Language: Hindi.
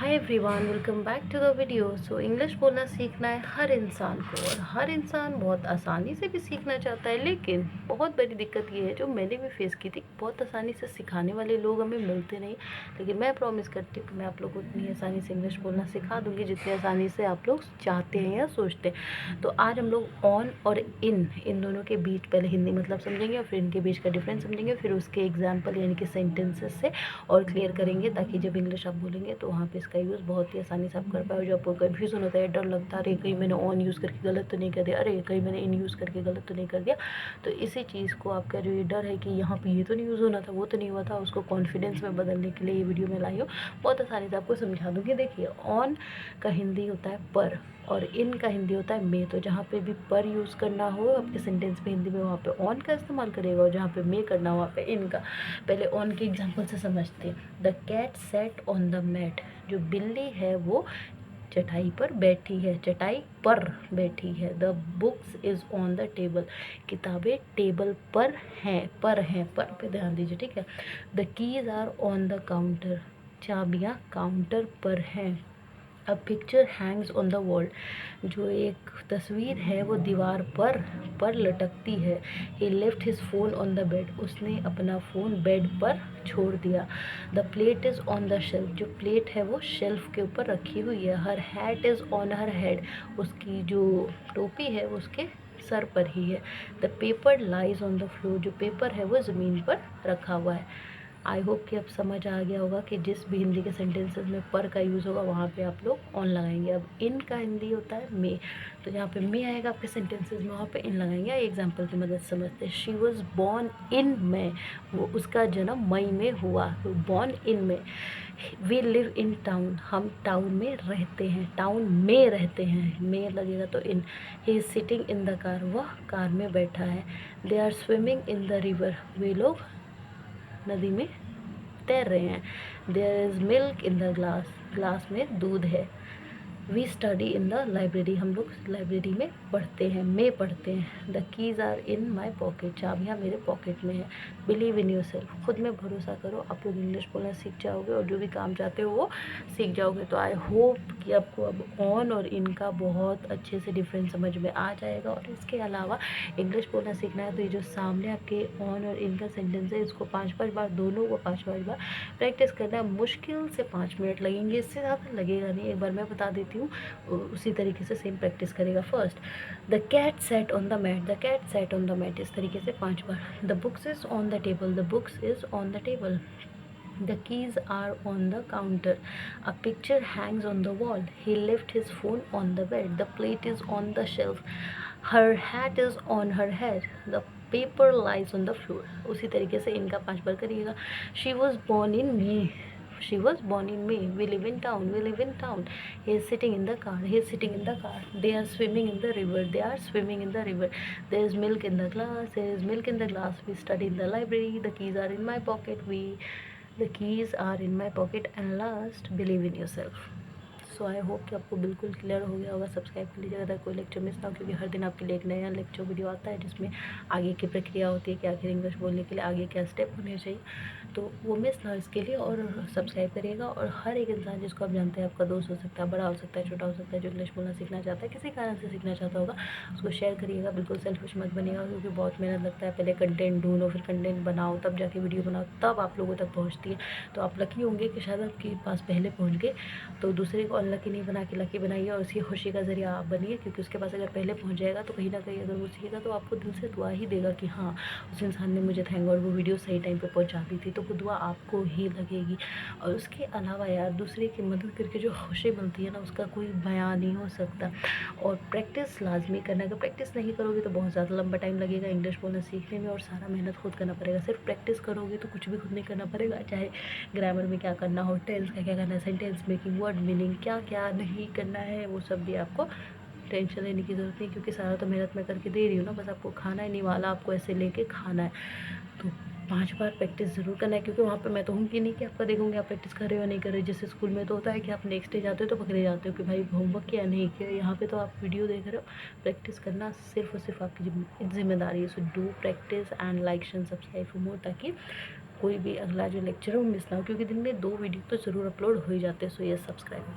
Hi everyone, welcome back to the video. English बोलना सीखना है हर इंसान को, और हर इंसान बहुत आसानी से भी सीखना चाहता है। लेकिन बहुत बड़ी दिक्कत ये है, जो मैंने भी फेस की थी, बहुत आसानी से सिखाने वाले लोग हमें मिलते नहीं। लेकिन मैं प्रॉमिस करती हूँ कि मैं आप लोगों को इतनी आसानी से इंग्लिश बोलना सिखा दूँगी जितनी आसानी से आप लोग चाहते हैं या सोचते हैं। तो आज हम लोग ऑन और इन दोनों के बीच पहले हिंदी मतलब समझेंगे, और फिर इनके बीच का डिफरेंस समझेंगे, फिर उसके एग्जाम्पल यानी कि सेंटेंसेस से और क्लियर करेंगे, ताकि जब इंग्लिश आप बोलेंगे तो वहाँ पे इसका यूज़ बहुत ही आसानी से आप कर पाए। और जो आपको कन्फ्यूज़न होता है, डर लगता है, अरे कहीं मैंने ऑन यूज़ करके गलत तो नहीं कर दिया, अरे कहीं मैंने इन यूज़ करके गलत तो नहीं कर दिया, तो इसी चीज़ को आपका जो ये डर है कि यहाँ पे ये तो नहीं यूज़ होना था, वो तो नहीं हुआ था, उसको कॉन्फिडेंस में बदलने के लिए ये वीडियो में लाई हूँ। बहुत आसानी से आपको समझा दूँगी। देखिए, ऑन का हिंदी होता है पर, और इन का हिंदी होता है मे। तो जहाँ पे भी पर यूज़ करना हो आपके सेंटेंस में हिंदी में, वहाँ पे ऑन का इस्तेमाल करेगा, और जहाँ पे मे करना हो वहाँ पे इन का। पहले ऑन के एग्जांपल से समझते हैं। The cat sat on the mat. जो बिल्ली है वो चटाई पर बैठी है, चटाई पर बैठी है। The books is on the table. किताबें टेबल पर हैं, पर पे ध्यान दीजिए, ठीक है। The keys are on the counter. चाबियाँ काउंटर पर हैं। A picture hangs on the wall. जो एक तस्वीर है वो दीवार पर लटकती है। He left his phone on the bed. उसने अपना फ़ोन बेड पर छोड़ दिया। The plate is on the shelf. जो प्लेट है वो शेल्फ के ऊपर रखी हुई है। Her hat is on her head. उसकी जो टोपी है वो उसके सर पर ही है। The paper lies on the floor. जो पेपर है वो ज़मीन पर रखा हुआ है। आई होप कि अब समझ आ गया होगा कि जिस भी हिंदी के सेंटेंसेस में पर का यूज़ होगा वहाँ पे आप लोग ऑन लगाएंगे। अब इन का हिंदी होता है मे। तो जहाँ पे मे आएगा आपके सेंटेंसेस में, वहाँ पे इन लगाएंगे। एग्जाम्पल की मदद से समझते हैं। She was born in May. वो उसका जन्म मई में हुआ, तो born in May. We live in town. हम टाउन में रहते हैं, टाउन में रहते हैं, में लगेगा तो in. He is sitting in the car. वह कार में बैठा है। They are swimming in the river. वे लोग नदी में तैर रहे हैं। There is milk in the glass. Glass में दूध है। We study in the library. हम लोग लाइब्रेरी में पढ़ते हैं, में पढ़ते हैं। The keys are in my pocket. चाबियाँ मेरे पॉकेट में है। Believe in yourself. खुद में भरोसा करो, आप लोग इंग्लिश बोलना सीख जाओगे, और जो भी काम चाहते हो वो सीख जाओगे। तो आई होप कि आपको अब ऑन और इन का बहुत अच्छे से डिफरेंस समझ में आ जाएगा। और इसके अलावा इंग्लिश बोलना सीखना है तो ये जो सामने आपके ऑन और इन का सेंटेंस है, इसको 5-5 बार, दोनों को 5-5 बार प्रैक्टिस करना है। मुश्किल से 5 मिनट लगेंगे, इससे ज़्यादा लगेगा नहीं। एक बार मैं बता देती हूँ, उसी तरीके से सेम प्रैक्टिस करेगा। First, the cat sat on the mat. The cat sat on the mat, इस तरीके से 5 बार। The books is on the table. The books is on the table. The keys are on the counter. A picture hangs on the wall. He left his phone on the bed. The plate is on the shelf. Her hat is on her head. The paper lies on the floor. उसी तरीके से इनका 5 बार करिएगा। She was born in May. She was born in May. We live in town. We live in town. He is sitting in the car. He is sitting in the car. They are swimming in the river. They are swimming in the river. There is milk in the glass. There is milk in the glass. We study in the library. The keys are in my pocket. The keys are in my pocket. And last, believe in yourself. So I hope कि आपको बिल्कुल क्लियर हो गया होगा। सब्सक्राइब कर लीजिएगा ताकि कोई लेक्चर मिस ना हो, क्योंकि हर दिन आपके लिए एक नया लेक्चर वीडियो आता है जिसमें आगे की प्रक्रिया होती है कि आखिर इंग्लिश बोलने के लिए आगे क्या स्टेप होने चाहिए। तो वो मिस ना हो इसके लिए, और सब्सक्राइब करिएगा। और हर एक इंसान जिसको आप जानते हैं, आपका दोस्त हो सकता है, बड़ा हो सकता है, छोटा हो सकता है, जो इंग्लिश बोलना सीखना चाहता है, किसी कारण से सीखना चाहता होगा, उसको शेयर करिएगा। बिल्कुल सेल्फिश मत बनिएगा, क्योंकि बहुत मेहनत लगता है। पहले कंटेंट ढूंढो, फिर कंटेंट बनाओ, तब जाके वीडियो बनाओ, तब आप लोगों तक पहुँचती है। तो आप लकी होंगे कि शायद आपके पास पहले पहुँच गए। तो दूसरे को अनलकी नहीं बना के लकी बनाइए, और उसकी खुशी का ज़रिया आप बनिए, क्योंकि उसके पास अगर पहले पहुंच जाएगा तो कहीं ना कहीं अगर वो सीखेगा तो आपको दिल से दुआ ही देगा कि हाँ, उस इंसान ने मुझे थैंक गॉड वो वीडियो सही टाइम पे पहुंचा दी थी। तो वो दुआ आपको ही लगेगी। और उसके अलावा यार, दूसरे की मदद करके जो खुशी मिलती है ना, उसका कोई बयान नहीं हो सकता। और प्रैक्टिस लाजमी करना। अगर प्रैक्टिस नहीं करोगे तो बहुत ज़्यादा लंबा टाइम लगेगा इंग्लिश बोलना सीखने में, और सारा मेहनत खुद करना पड़ेगा। सिर्फ प्रैक्टिस करोगे तो कुछ भी खुद नहीं करना पड़ेगा, चाहे ग्रामर में क्या करना हो, टेंस का क्या करना है, सेंटेंस मेकिंग, वर्ड मीनिंग, क्या क्या नहीं करना है, वो सब भी आपको टेंशन लेने की ज़रूरत नहीं, क्योंकि सारा तो मेहनत मैं करके दे रही हूँ ना। बस आपको खाना ही नहीं, वाला आपको ऐसे लेके खाना है। तो 5 बार प्रैक्टिस ज़रूर करना है, क्योंकि वहाँ पे मैं तो हूँ कि नहीं कि आपका देखूँगी आप प्रैक्टिस कर रहे हो या नहीं कर रहे हो। जैसे स्कूल में तो होता है कि आप नेक्स्ट डे जाते हो तो पकड़े जाते हो कि भाई होमवर्क किया नहीं किया। यहाँ पे तो आप वीडियो देख रहे हो। प्रैक्टिस करना सिर्फ और सिर्फ आपकी जिम्मेदारी है। So do practice and like and subscribe for more, ताकि कोई भी अगला जो लेक्चर है वो मिस ना हो, क्योंकि दिन में 2 वीडियो तो ज़रूर अपलोड हो ही जाते हैं। So yes, subscribe.